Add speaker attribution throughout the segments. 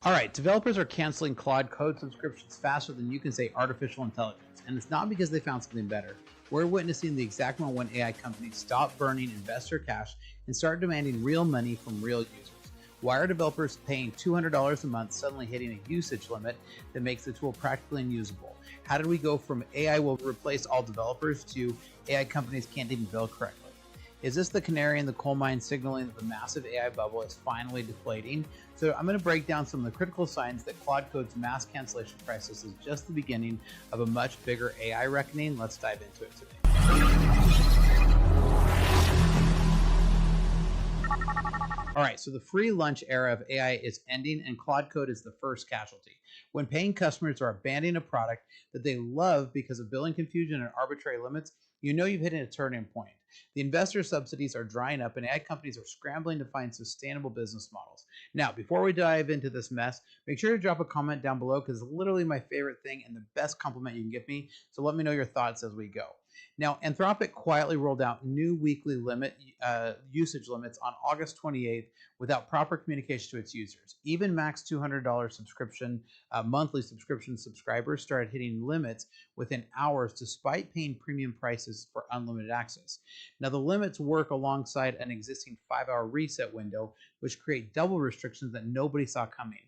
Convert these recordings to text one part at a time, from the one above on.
Speaker 1: All right, developers are canceling Claude Code subscriptions faster than you can say artificial intelligence, and it's not because they found something better. We're witnessing the exact moment when AI companies stop burning investor cash and start demanding real money from real users. Why are developers paying $200 a month suddenly hitting a usage limit that makes the tool practically unusable? How did we go from AI will replace all developers to AI companies can't even build correctly? Is this the canary in the coal mine signaling that the massive AI bubble is finally deflating? So I'm going to break down some of the critical signs that Claude Code's mass cancellation crisis is just the beginning of a much bigger AI reckoning. Let's dive into it today. All right, so the free lunch era of AI is ending, and Claude Code is the first casualty. When paying customers are abandoning a product that they love because of billing confusion and arbitrary limits, you know you've hit a turning point. The investor subsidies are drying up, and AI companies are scrambling to find sustainable business models. Now, before we dive into this mess, make sure to drop a comment down below because it's literally my favorite thing and the best compliment you can give me. So let me know your thoughts as we go. Now, Anthropic quietly rolled out new weekly usage limits on August 28th without proper communication to its users. Even max $200 monthly subscription subscribers started hitting limits within hours despite paying premium prices for unlimited access. Now, the limits work alongside an existing 5-hour reset window, which create double restrictions that nobody saw coming.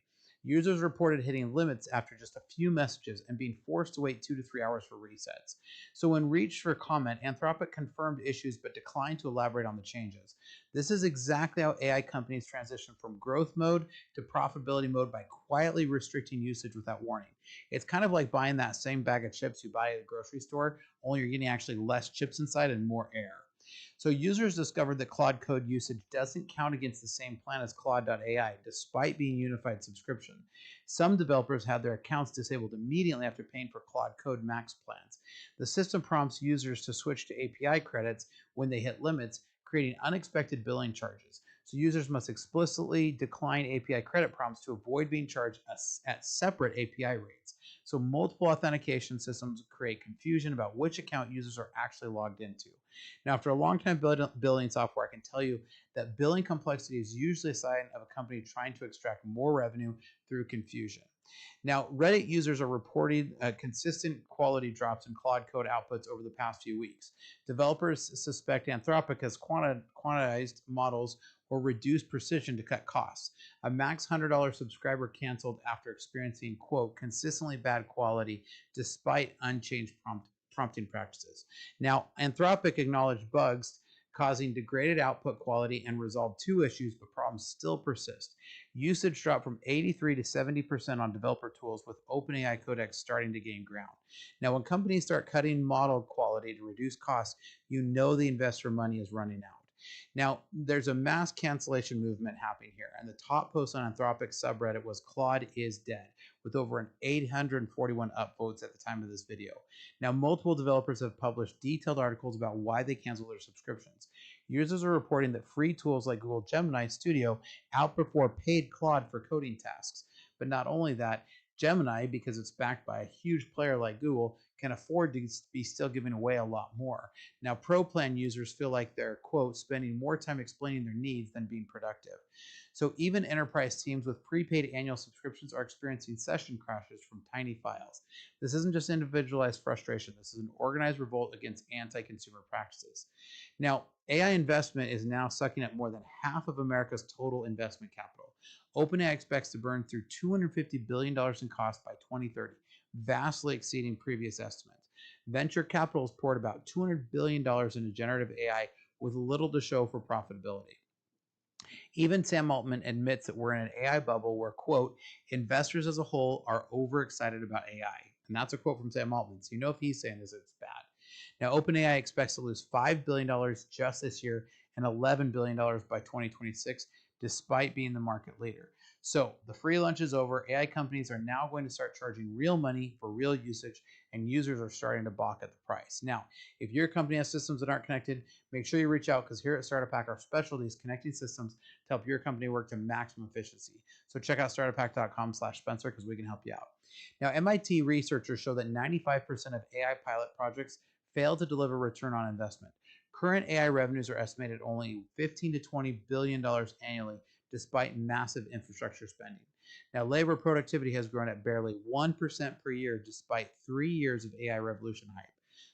Speaker 1: Users reported hitting limits after just a few messages and being forced to wait 2 to 3 hours for resets. So when reached for comment, Anthropic confirmed issues but declined to elaborate on the changes. This is exactly how AI companies transition from growth mode to profitability mode by quietly restricting usage without warning. It's kind of like buying that same bag of chips you buy at a grocery store, only you're getting actually less chips inside and more air. So users discovered that Claude Code usage doesn't count against the same plan as Claude.ai, despite being unified subscription. Some developers had their accounts disabled immediately after paying for Claude Code Max plans. The system prompts users to switch to API credits when they hit limits, creating unexpected billing charges. So users must explicitly decline API credit prompts to avoid being charged at separate API rates. So multiple authentication systems create confusion about which account users are actually logged into. Now, after a long time building software, I can tell you that billing complexity is usually a sign of a company trying to extract more revenue through confusion. Now, Reddit users are reporting consistent quality drops in Claude Code outputs over the past few weeks. Developers suspect Anthropic has quantized models or reduced precision to cut costs. A max $100 subscriber canceled after experiencing, quote, consistently bad quality despite unchanged prompting practices. Now, Anthropic acknowledged bugs causing degraded output quality and resolved 2 issues, but problems still persist. Usage dropped from 83 to 70% on developer tools, with OpenAI Codex starting to gain ground. Now, when companies start cutting model quality to reduce costs, you know the investor money is running out. Now, there's a mass cancellation movement happening here, and the top post on Anthropic's subreddit was Claude is dead, with over an 841 upvotes at the time of this video. Now, multiple developers have published detailed articles about why they cancel their subscriptions. Users are reporting that free tools like Google Gemini Studio outperform paid Claude for coding tasks. But not only that, Gemini, because it's backed by a huge player like Google, can afford to be still giving away a lot more. Now, Pro Plan users feel like they're, quote, spending more time explaining their needs than being productive. So even enterprise teams with prepaid annual subscriptions are experiencing session crashes from tiny files. This isn't just individualized frustration. This is an organized revolt against anti-consumer practices. Now, AI investment is now sucking up more than half of America's total investment capital. OpenAI expects to burn through $250 billion in costs by 2030, vastly exceeding previous estimates. Venture capital has poured about $200 billion into generative AI with little to show for profitability. Even Sam Altman admits that we're in an AI bubble where, quote, investors as a whole are overexcited about AI. And that's a quote from Sam Altman. So you know if he's saying this, it's bad. Now, OpenAI expects to lose $5 billion just this year and $11 billion by 2026, despite being the market leader. So the free lunch is over. AI companies are now going to start charging real money for real usage, and users are starting to balk at the price. Now, if your company has systems that aren't connected, make sure you reach out, because here at Startup Hack, our specialty is connecting systems to help your company work to maximum efficiency. So check out startuphack.com/Spencer because we can help you out. Now, MIT researchers show that 95% of AI pilot projects fail to deliver return on investment. Current AI revenues are estimated only $15 to $20 billion annually, despite massive infrastructure spending. Now, labor productivity has grown at barely 1% per year despite 3 years of AI revolution hype.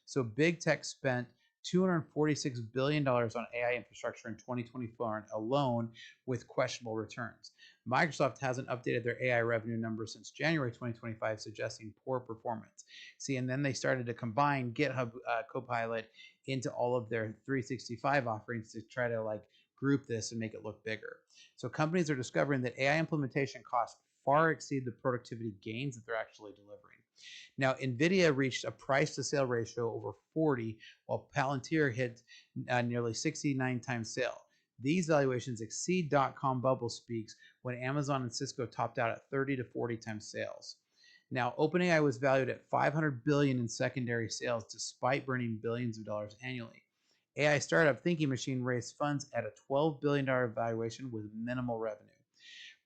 Speaker 1: So, big tech spent $246 billion on AI infrastructure in 2024 alone with questionable returns. Microsoft hasn't updated their AI revenue numbers since January 2025, suggesting poor performance. See, and then they started to combine GitHub Copilot into all of their 365 offerings to try to like group this and make it look bigger. So companies are discovering that AI implementation costs far exceed the productivity gains that they're actually delivering. Now, NVIDIA reached a price to sale ratio over 40, while Palantir hit nearly 69 times sale. These valuations exceed dot-com bubble speaks when Amazon and Cisco topped out at 30 to 40 times sales. Now, OpenAI was valued at $500 billion in secondary sales despite burning billions of dollars annually. AI startup Thinking Machine raised funds at a $12 billion valuation with minimal revenue.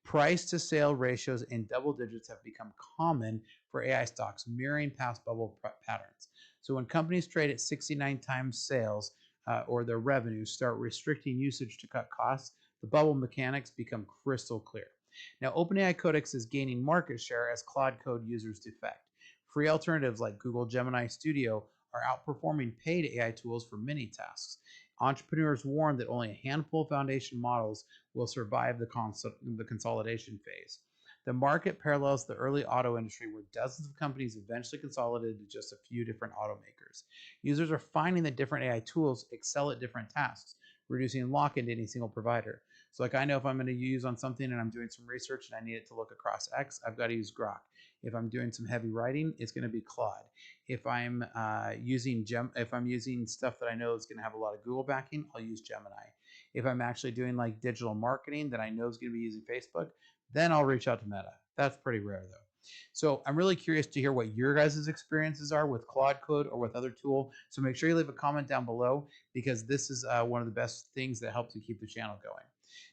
Speaker 1: Price to sale ratios in double digits have become common for AI stocks, mirroring past bubble patterns. So when companies trade at 69 times sales or their revenue start restricting usage to cut costs, the bubble mechanics become crystal clear. Now, OpenAI Codex is gaining market share as Claude Code users defect. Free alternatives like Google Gemini Studio are outperforming paid AI tools for many tasks. Entrepreneurs warn that only a handful of foundation models will survive the consolidation phase. The market parallels the early auto industry where dozens of companies eventually consolidated to just a few different automakers. Users are finding that different AI tools excel at different tasks, reducing lock-in to any single provider. So like I know if I'm going to use on something and I'm doing some research and I need it to look across X, I've got to use Grok. If I'm doing some heavy writing, it's going to be Claude. If I'm using stuff that I know is going to have a lot of Google backing, I'll use Gemini. If I'm actually doing like digital marketing that I know is going to be using Facebook, then I'll reach out to Meta. That's pretty rare though. So I'm really curious to hear what your guys' experiences are with Claude Code or with other tool. So make sure you leave a comment down below because this is one of the best things that helps you keep the channel going.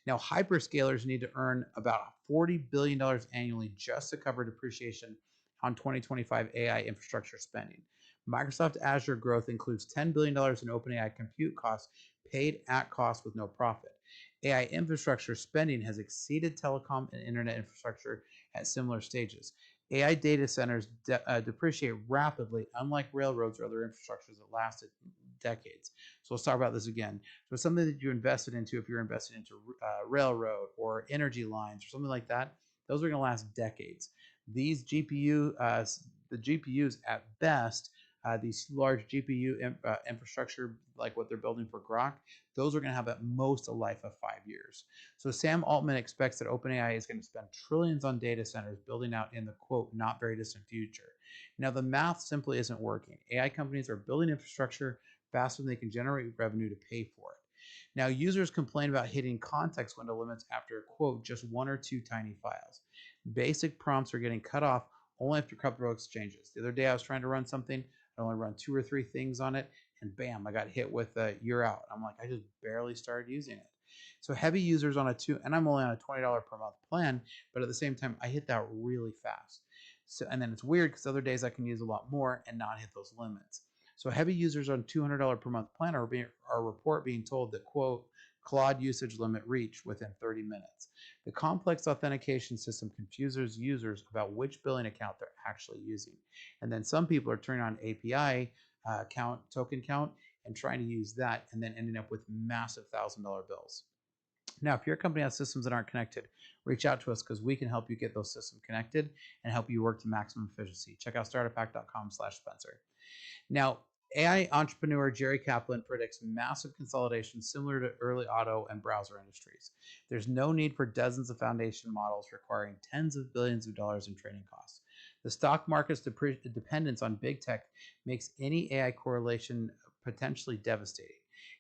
Speaker 1: Now, hyperscalers need to earn about $40 billion annually just to cover depreciation on 2025 AI infrastructure spending. Microsoft Azure growth includes $10 billion in OpenAI compute costs paid at cost with no profit. AI infrastructure spending has exceeded telecom and internet infrastructure at similar stages. AI data centers depreciate rapidly, unlike railroads or other infrastructures that lasted decades. So let's talk about this again. So something that you invested into, if you're invested into railroad or energy lines or something like that, those are going to last decades. These the GPUs at best, these large GPU infrastructure, like what they're building for Grok, those are going to have at most a life of 5 years. So Sam Altman expects that OpenAI is going to spend trillions on data centers building out in the quote, not very distant future. Now, the math simply isn't working. AI companies are building infrastructure faster than they can generate revenue to pay for it. Now, users complain about hitting context window limits after, quote, just one or two tiny files. Basic prompts are getting cut off only after a couple of exchanges. The other day I was trying to run something, I only run 2 or 3 things on it, and bam, I got hit with you're out. I'm like, I just barely started using it. So heavy users on and I'm only on a $20 per month plan, but at the same time, I hit that really fast. So, and then it's weird because other days I can use a lot more and not hit those limits. So heavy users on $200 per month plan are report being told that, quote, Claude usage limit reached within 30 minutes. The complex authentication system confuses users about which billing account they're actually using. And then some people are turning on API token count, and trying to use that and then ending up with massive $1,000 bills. Now, if your company has systems that aren't connected, reach out to us because we can help you get those systems connected and help you work to maximum efficiency. Check out startuphack.com/Spencer. Now, AI entrepreneur Jerry Kaplan predicts massive consolidation similar to early auto and browser industries. There's no need for dozens of foundation models requiring tens of billions of dollars in training costs. The stock market's dependence on big tech makes any AI correlation potentially devastating.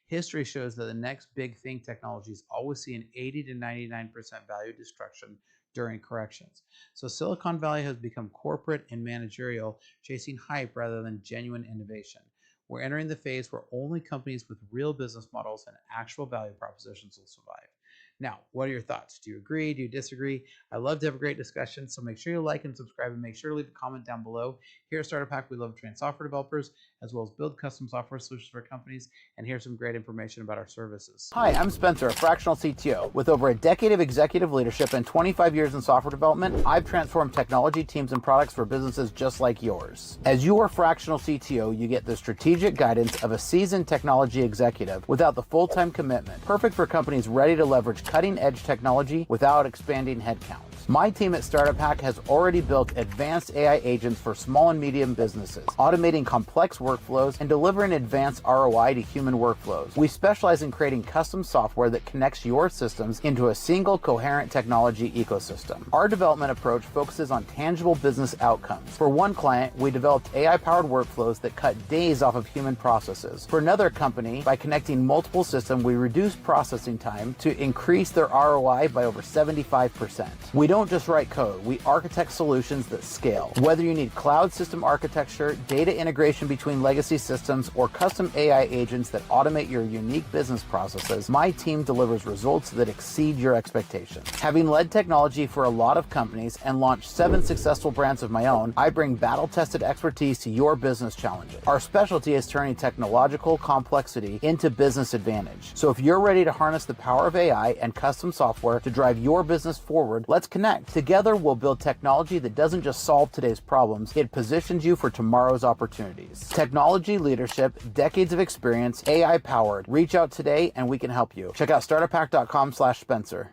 Speaker 1: History shows that the next big thing technologies always see an 80 to 99% value destruction during corrections. So Silicon Valley has become corporate and managerial, chasing hype rather than genuine innovation. We're entering the phase where only companies with real business models and actual value propositions will survive. Now, what are your thoughts? Do you agree? Do you disagree? I love to have a great discussion, so make sure you like and subscribe, and make sure to leave a comment down below. Here at Starter Pack, we love to train software developers as well as build custom software solutions for companies, and here's some great information about our services.
Speaker 2: Hi, I'm Spencer, a fractional CTO. With over a decade of executive leadership and 25 years in software development, I've transformed technology teams and products for businesses just like yours. As your fractional CTO, you get the strategic guidance of a seasoned technology executive without the full-time commitment, perfect for companies ready to leverage cutting-edge technology without expanding headcount. My team at Startup Hack has already built advanced AI agents for small and medium businesses, automating complex workflows and delivering advanced ROI to human workflows. We specialize in creating custom software that connects your systems into a single coherent technology ecosystem. Our development approach focuses on tangible business outcomes. For one client, we developed AI-powered workflows that cut days off of human processes. For another company, by connecting multiple systems, we reduced processing time to increase their ROI by over 75%. We don't just write code, we architect solutions that scale. Whether you need cloud system architecture, data integration between legacy systems, or custom AI agents that automate your unique business processes, my team delivers results that exceed your expectations. Having led technology for a lot of companies and launched 7 successful brands of my own, I bring battle-tested expertise to your business challenges. Our specialty is turning technological complexity into business advantage. So if you're ready to harness the power of AI and custom software to drive your business forward, let's connect. Together, we'll build technology that doesn't just solve today's problems, it positions you for tomorrow's opportunities. Technology leadership, decades of experience, AI powered. Reach out today and we can help you. Check out starterpack.com/Spencer.